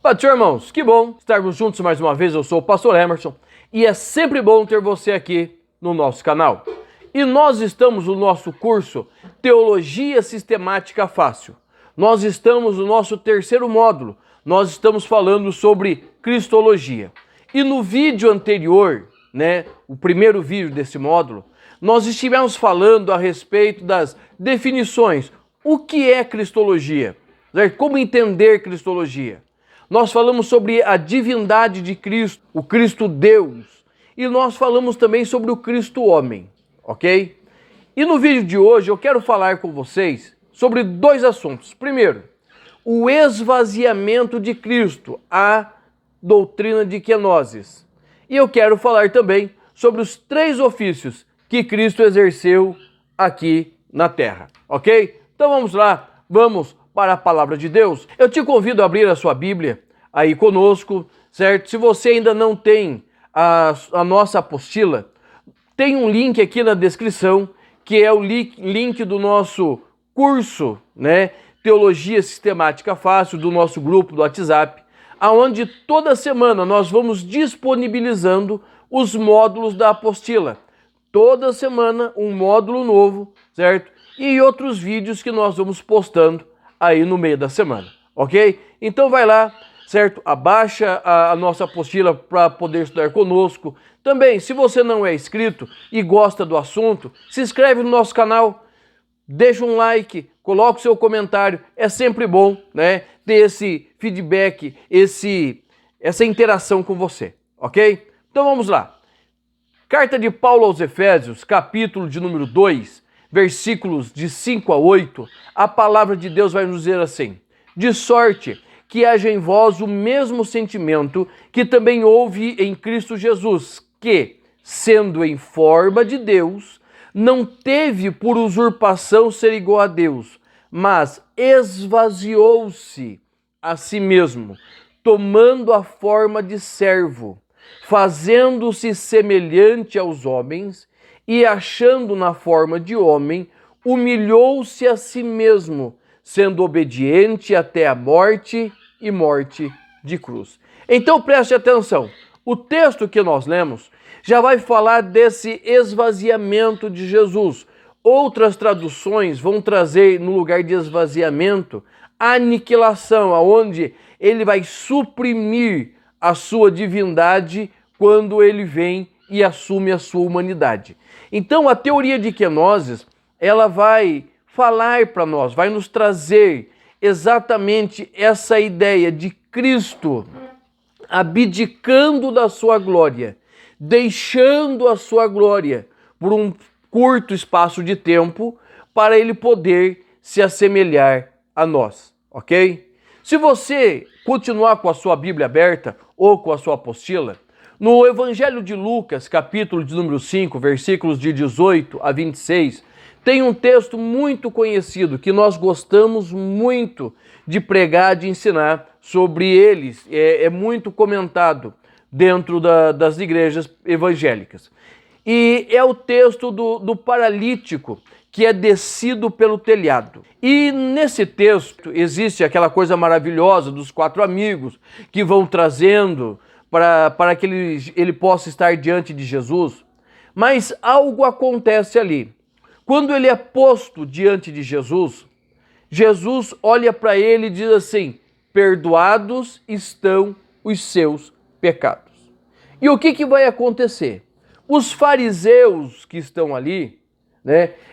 Paz do Senhor, irmãos, que bom estarmos juntos mais uma vez. Eu sou o pastor Emerson e é sempre bom ter você aqui no nosso canal. E nós estamos no nosso curso Teologia Sistemática Fácil. Nós estamos no nosso terceiro módulo. Nós estamos falando sobre Cristologia. E no vídeo anterior, o primeiro vídeo desse módulo, nós estivemos falando a respeito das definições. O que é Cristologia? Como entender Cristologia? Nós falamos sobre a divindade de Cristo, o Cristo Deus, e nós falamos também sobre o Cristo homem, ok? E no vídeo de hoje eu quero falar com vocês sobre dois assuntos. Primeiro, o esvaziamento de Cristo, a doutrina de kenosis. E eu quero falar também sobre os três ofícios que Cristo exerceu aqui na terra, ok? Então vamos lá, vamos para a palavra de Deus. Eu te convido a abrir a sua Bíblia aí conosco, certo? Se você ainda não tem a nossa apostila, tem um link aqui na descrição, que é o link do nosso curso, Teologia Sistemática Fácil, do nosso grupo do WhatsApp, aonde toda semana nós vamos disponibilizando os módulos da apostila. Toda semana um módulo novo, certo? E outros vídeos que nós vamos postando aí no meio da semana, ok? Então vai lá, certo? Abaixa a nossa apostila para poder estudar conosco. Também, se você não é inscrito e gosta do assunto, se inscreve no nosso canal, deixa um like, coloca o seu comentário. É sempre bom, ter esse feedback, essa interação com você, ok? Então vamos lá. Carta de Paulo aos Efésios, capítulo de número 2, versículos de 5 a 8, a palavra de Deus vai nos dizer assim: de sorte que haja em vós o mesmo sentimento que também houve em Cristo Jesus, que, sendo em forma de Deus, não teve por usurpação ser igual a Deus, mas esvaziou-se a si mesmo, tomando a forma de servo, fazendo-se semelhante aos homens, e achando na forma de homem, humilhou-se a si mesmo, sendo obediente até a morte e morte de cruz. Então preste atenção, o texto que nós lemos já vai falar desse esvaziamento de Jesus. Outras traduções vão trazer, no lugar de esvaziamento, aniquilação, aonde ele vai suprimir a sua divindade quando ele vem e assume a sua humanidade. Então a teoria de kenosis, ela vai falar para nós, vai nos trazer exatamente essa ideia de Cristo abdicando da sua glória, deixando a sua glória por um curto espaço de tempo para ele poder se assemelhar a nós, ok? Se você continuar com a sua Bíblia aberta ou com a sua apostila, no Evangelho de Lucas, capítulo de número 5, versículos de 18 a 26, tem um texto muito conhecido que nós gostamos muito de pregar, de ensinar sobre eles. É muito comentado dentro das igrejas evangélicas. E é o texto do paralítico que é descido pelo telhado. E nesse texto existe aquela coisa maravilhosa dos 4 amigos que vão trazendo para que ele possa estar diante de Jesus. Mas algo acontece ali. Quando ele é posto diante de Jesus, Jesus olha para ele e diz assim: perdoados estão os seus pecados. E o que vai acontecer? Os fariseus que estão ali,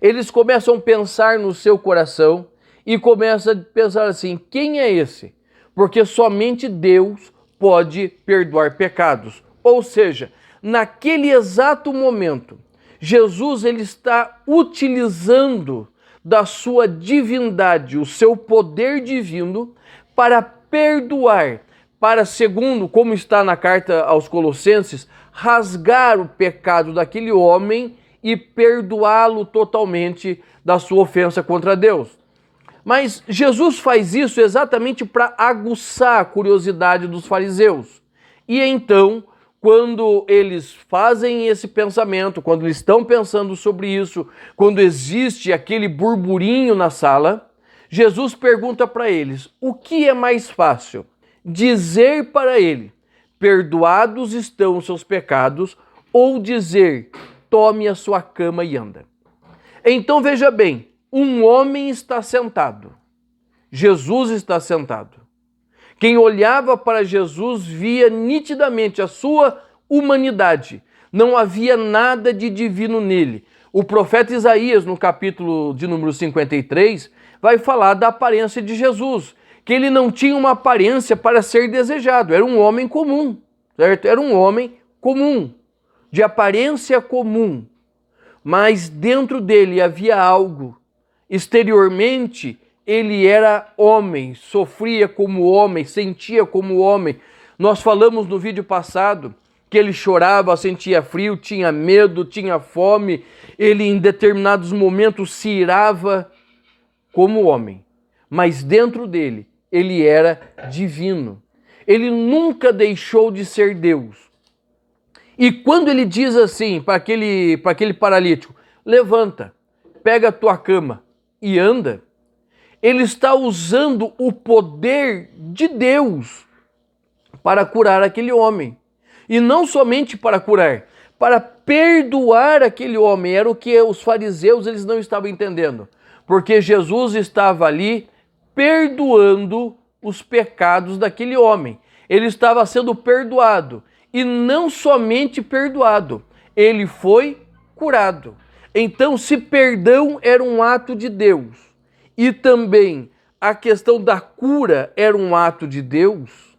eles começam a pensar no seu coração e começam a pensar assim: quem é esse? Porque somente Deus pode perdoar pecados. Ou seja, naquele exato momento, Jesus ele está utilizando da sua divindade, o seu poder divino, para perdoar, para, segundo como está na carta aos Colossenses, rasgar o pecado daquele homem e perdoá-lo totalmente da sua ofensa contra Deus. Mas Jesus faz isso exatamente para aguçar a curiosidade dos fariseus. E então, quando eles fazem esse pensamento, quando eles estão pensando sobre isso, quando existe aquele burburinho na sala, Jesus pergunta para eles: o que é mais fácil? dizer para ele: perdoados estão os seus pecados, ou dizer: tome a sua cama e anda. Então veja bem, um homem está sentado, Jesus está sentado. Quem olhava para Jesus via nitidamente a sua humanidade. Não havia nada de divino nele. O profeta Isaías, no capítulo de número 53, vai falar da aparência de Jesus, que ele não tinha uma aparência para ser desejado, era um homem comum, certo? Era um homem comum, de aparência comum, mas dentro dele havia algo. Exteriormente, ele era homem, sofria como homem, sentia como homem. Nós falamos no vídeo passado que ele chorava, sentia frio, tinha medo, tinha fome. Ele em determinados momentos se irava como homem. Mas dentro dele, ele era divino. Ele nunca deixou de ser Deus. E quando ele diz assim para aquele paralítico: levanta, pega a tua cama e anda, ele está usando o poder de Deus para curar aquele homem. E não somente para curar, para perdoar aquele homem. Era o que os fariseus eles não estavam entendendo. Porque Jesus estava ali perdoando os pecados daquele homem. Ele estava sendo perdoado. E não somente perdoado, ele foi curado. Então, se perdão era um ato de Deus, e também a questão da cura era um ato de Deus,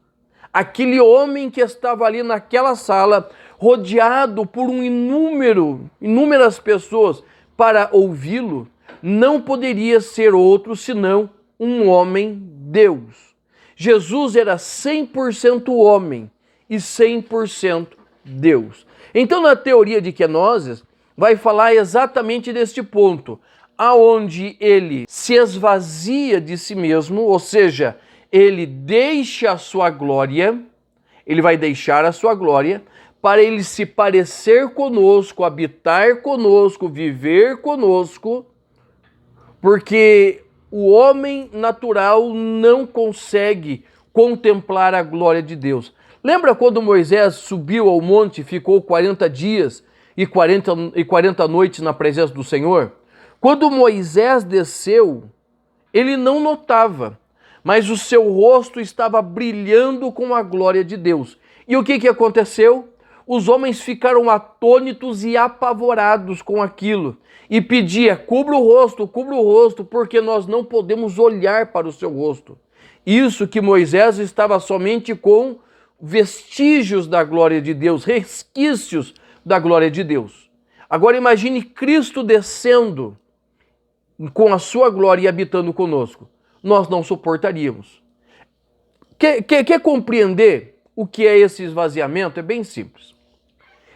aquele homem que estava ali naquela sala, rodeado por inúmeras pessoas para ouvi-lo, não poderia ser outro senão um homem Deus. Jesus era 100% homem e 100% Deus. Então, na teoria de Kenosis, vai falar exatamente deste ponto, aonde ele se esvazia de si mesmo, ou seja, ele deixa a sua glória, ele vai deixar a sua glória, para ele se parecer conosco, habitar conosco, viver conosco, porque o homem natural não consegue contemplar a glória de Deus. Lembra quando Moisés subiu ao monte e ficou 40 dias e 40 noites na presença do Senhor? Quando Moisés desceu, ele não notava, mas o seu rosto estava brilhando com a glória de Deus. E o que aconteceu? Os homens ficaram atônitos e apavorados com aquilo. E pedia: cubra o rosto, porque nós não podemos olhar para o seu rosto. Isso que Moisés estava somente com vestígios da glória de Deus, resquícios da glória de Deus. Agora imagine Cristo descendo com a sua glória e habitando conosco. Nós não suportaríamos. Quer compreender o que é esse esvaziamento? É bem simples.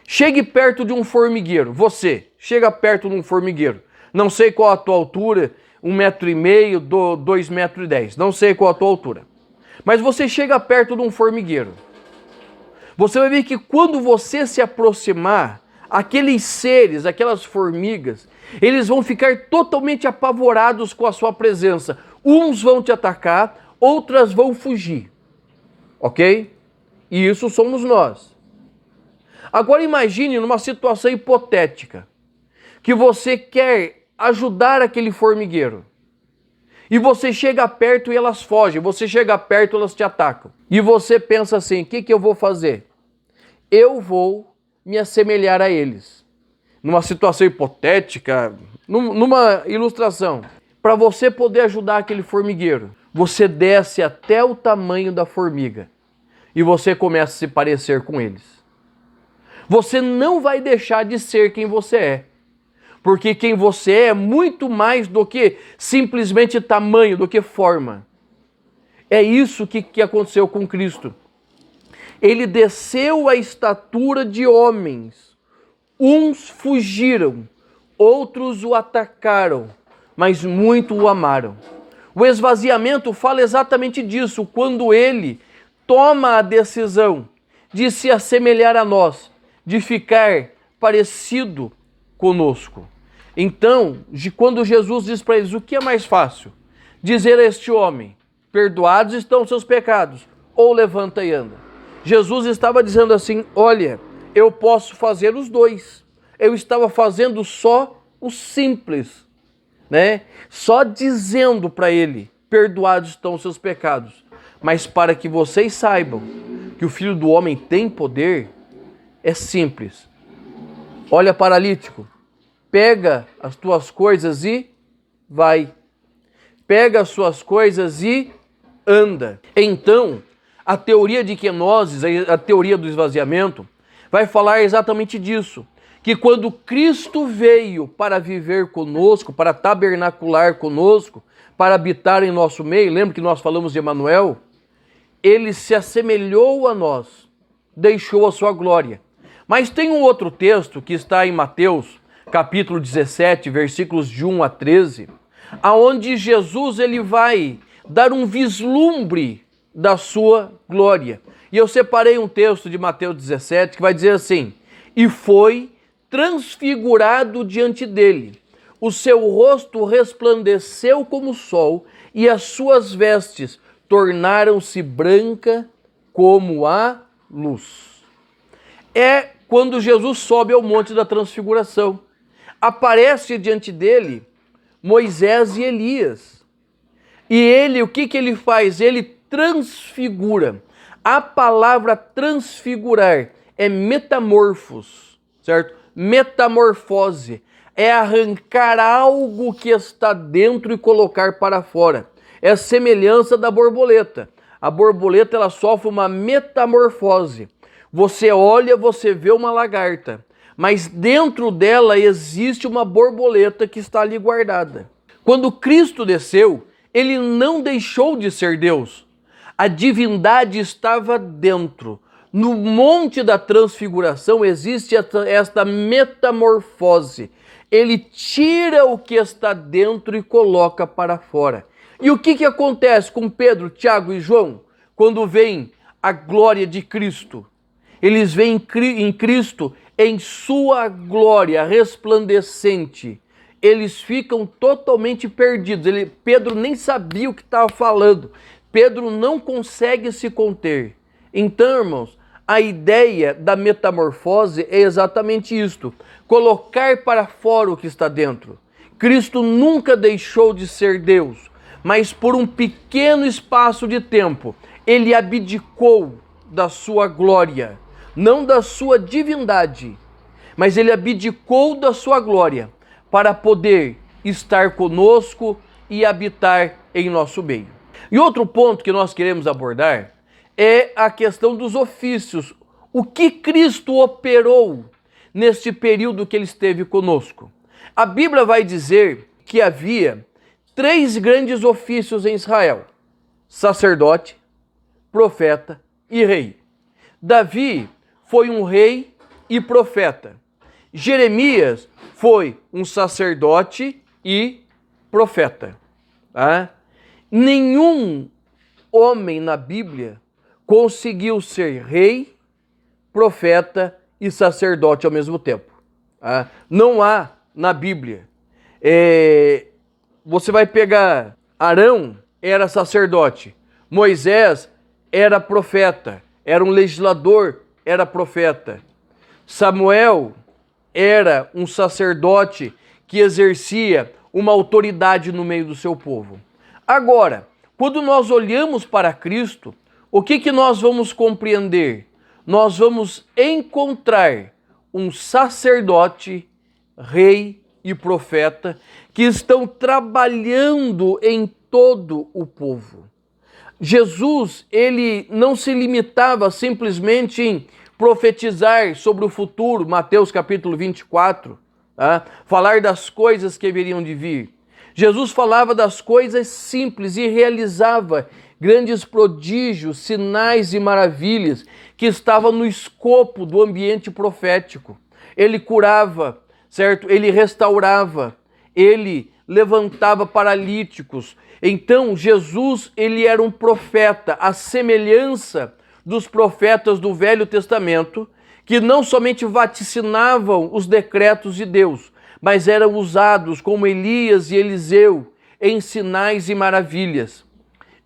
Chegue perto de um formigueiro. Você chega perto de um formigueiro. Não sei qual a tua altura, 1,5 m, 2,10 m. Não sei qual a tua altura. Mas você chega perto de um formigueiro. Você vai ver que quando você se aproximar, aqueles seres, aquelas formigas, eles vão ficar totalmente apavorados com a sua presença. Uns vão te atacar, outras vão fugir. Ok? E isso somos nós. Agora imagine numa situação hipotética, que você quer ajudar aquele formigueiro. E você chega perto e elas fogem, você chega perto e elas te atacam. E você pensa assim: o que eu vou fazer? Eu vou me assemelhar a eles. Numa situação hipotética, numa ilustração. Para você poder ajudar aquele formigueiro, você desce até o tamanho da formiga. E você começa a se parecer com eles. Você não vai deixar de ser quem você é. Porque quem você é muito mais do que simplesmente tamanho, do que forma. É isso que aconteceu com Cristo. Ele desceu à estatura de homens. Uns fugiram, outros o atacaram, mas muito o amaram. O esvaziamento fala exatamente disso, quando ele toma a decisão de se assemelhar a nós, de ficar parecido conosco. Então, quando Jesus diz para eles: o que é mais fácil? Dizer a este homem: perdoados estão os seus pecados, ou levanta e anda. Jesus estava dizendo assim, olha, eu posso fazer os dois. Eu estava fazendo só o simples, né? Só dizendo para ele, perdoados estão os seus pecados. Mas para que vocês saibam que o Filho do Homem tem poder, é simples. Olha, paralítico, pega as tuas coisas e vai. Pega as suas coisas e anda. Então, a teoria de quenoses, a teoria do esvaziamento, vai falar exatamente disso. Que quando Cristo veio para viver conosco, para tabernacular conosco, para habitar em nosso meio, lembra que nós falamos de Emanuel? Ele se assemelhou a nós, deixou a sua glória. Mas tem um outro texto que está em Mateus, capítulo 17, versículos de 1 a 13, aonde Jesus ele vai dar um vislumbre da sua glória. E eu separei um texto de Mateus 17 que vai dizer assim, e foi transfigurado diante dele. O seu rosto resplandeceu como o sol e as suas vestes tornaram-se branca como a luz. É quando Jesus sobe ao monte da transfiguração. Aparece diante dele Moisés e Elias. E ele, o que ele faz? Ele transfigura. A palavra transfigurar é metamorfos, certo? Metamorfose é arrancar algo que está dentro e colocar para fora. É a semelhança da borboleta. A borboleta ela sofre uma metamorfose. Você olha, você vê uma lagarta, mas dentro dela existe uma borboleta que está ali guardada. Quando Cristo desceu, ele não deixou de ser Deus. A divindade estava dentro. No monte da transfiguração existe esta metamorfose. Ele tira o que está dentro e coloca para fora. E o que acontece com Pedro, Tiago e João quando vem a glória de Cristo? Eles veem em Cristo em sua glória resplandecente. Eles ficam totalmente perdidos. Pedro nem sabia o que estava falando. Pedro não consegue se conter. Então, irmãos, a ideia da metamorfose é exatamente isto: colocar para fora o que está dentro. Cristo nunca deixou de ser Deus, mas por um pequeno espaço de tempo, ele abdicou da sua glória, não da sua divindade, mas ele abdicou da sua glória para poder estar conosco e habitar em nosso meio. E outro ponto que nós queremos abordar é a questão dos ofícios. O que Cristo operou neste período que ele esteve conosco? A Bíblia vai dizer que havia 3 grandes ofícios em Israel: sacerdote, profeta e rei. Davi foi um rei e profeta. Jeremias foi um sacerdote e profeta. Nenhum homem na Bíblia conseguiu ser rei, profeta e sacerdote ao mesmo tempo. Não há na Bíblia. Você vai pegar Arão, era sacerdote. Moisés era profeta, era um legislador, era profeta. Samuel era um sacerdote que exercia uma autoridade no meio do seu povo. Agora, quando nós olhamos para Cristo, o que nós vamos compreender? Nós vamos encontrar um sacerdote, rei e profeta que estão trabalhando em todo o povo. Jesus, ele não se limitava simplesmente em profetizar sobre o futuro, Mateus capítulo 24, falar das coisas que haveriam de vir. Jesus falava das coisas simples e realizava grandes prodígios, sinais e maravilhas que estavam no escopo do ambiente profético. Ele curava, certo? Ele restaurava, ele levantava paralíticos. Então, Jesus, ele era um profeta, à semelhança dos profetas do Velho Testamento, que não somente vaticinavam os decretos de Deus, mas eram usados como Elias e Eliseu em sinais e maravilhas.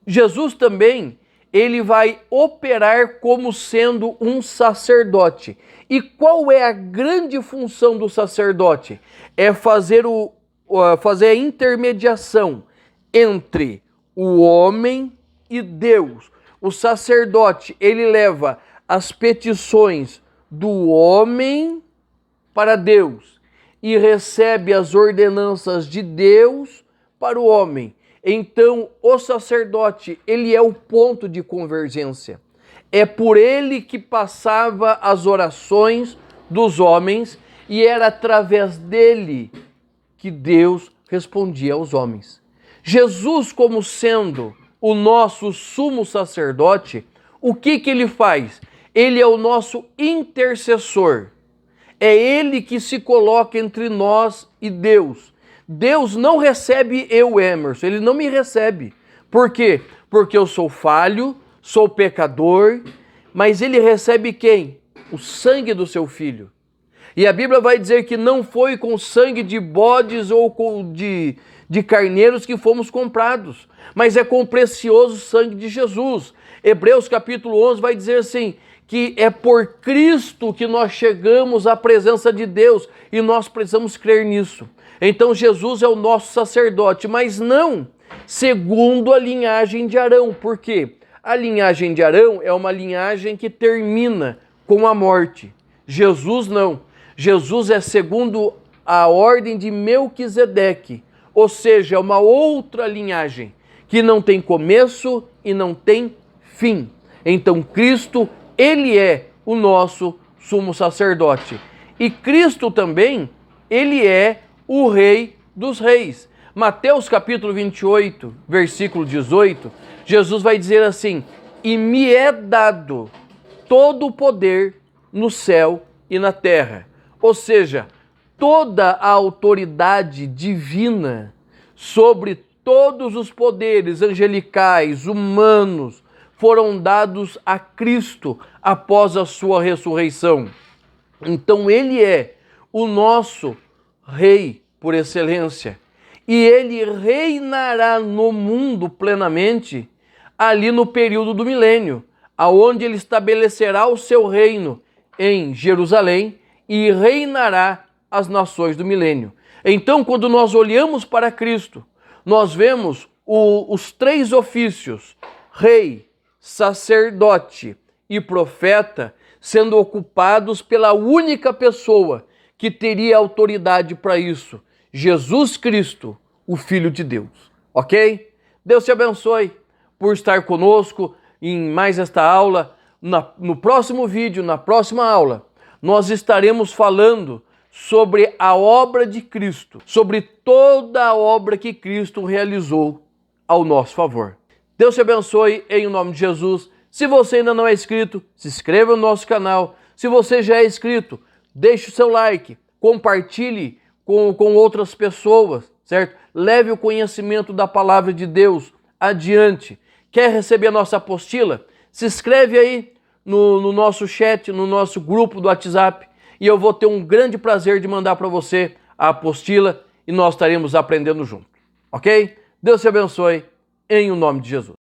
Jesus também, ele vai operar como sendo um sacerdote. E qual é a grande função do sacerdote? É fazer a intermediação entre o homem e Deus. O sacerdote, ele leva as petições do homem para Deus e recebe as ordenanças de Deus para o homem. Então, o sacerdote, ele é o ponto de convergência. É por ele que passava as orações dos homens e era através dele que Deus respondia aos homens. Jesus, como sendo o nosso sumo sacerdote, o que ele faz? Ele é o nosso intercessor. É ele que se coloca entre nós e Deus. Deus não recebe eu, Emerson, ele não me recebe. Por quê? Porque eu sou falho, sou pecador, mas ele recebe quem? O sangue do seu filho. E a Bíblia vai dizer que não foi com sangue de bodes ou de carneiros que fomos comprados, mas é com o precioso sangue de Jesus. Hebreus capítulo 11 vai dizer assim, que é por Cristo que nós chegamos à presença de Deus e nós precisamos crer nisso. Então Jesus é o nosso sacerdote, mas não segundo a linhagem de Arão. Por quê? A linhagem de Arão é uma linhagem que termina com a morte. Jesus não. Jesus é segundo a ordem de Melquisedeque, ou seja, é uma outra linhagem que não tem começo e não tem fim. Então Cristo, ele é o nosso sumo sacerdote. E Cristo também, ele é o Rei dos Reis. Mateus capítulo 28, versículo 18, Jesus vai dizer assim, e me é dado todo o poder no céu e na terra. Ou seja, toda a autoridade divina sobre todos os poderes angelicais, humanos, foram dados a Cristo após a sua ressurreição. Então ele é o nosso Rei por excelência. E ele reinará no mundo plenamente ali no período do milênio, aonde ele estabelecerá o seu reino em Jerusalém e reinará as nações do milênio. Então, quando nós olhamos para Cristo, nós vemos os três ofícios, rei, sacerdote e profeta, sendo ocupados pela única pessoa que teria autoridade para isso, Jesus Cristo, o Filho de Deus. Ok? Deus te abençoe por estar conosco em mais esta aula. No próximo vídeo, na próxima aula, nós estaremos falando sobre a obra de Cristo, sobre toda a obra que Cristo realizou ao nosso favor. Deus te abençoe em nome de Jesus. Se você ainda não é inscrito, se inscreva no nosso canal. Se você já é inscrito, deixe o seu like, compartilhe com outras pessoas, certo? Leve o conhecimento da palavra de Deus adiante. Quer receber a nossa apostila? Se inscreve aí no nosso chat, no nosso grupo do WhatsApp, e eu vou ter um grande prazer de mandar para você a apostila e nós estaremos aprendendo junto, ok? Deus te abençoe em nome de Jesus.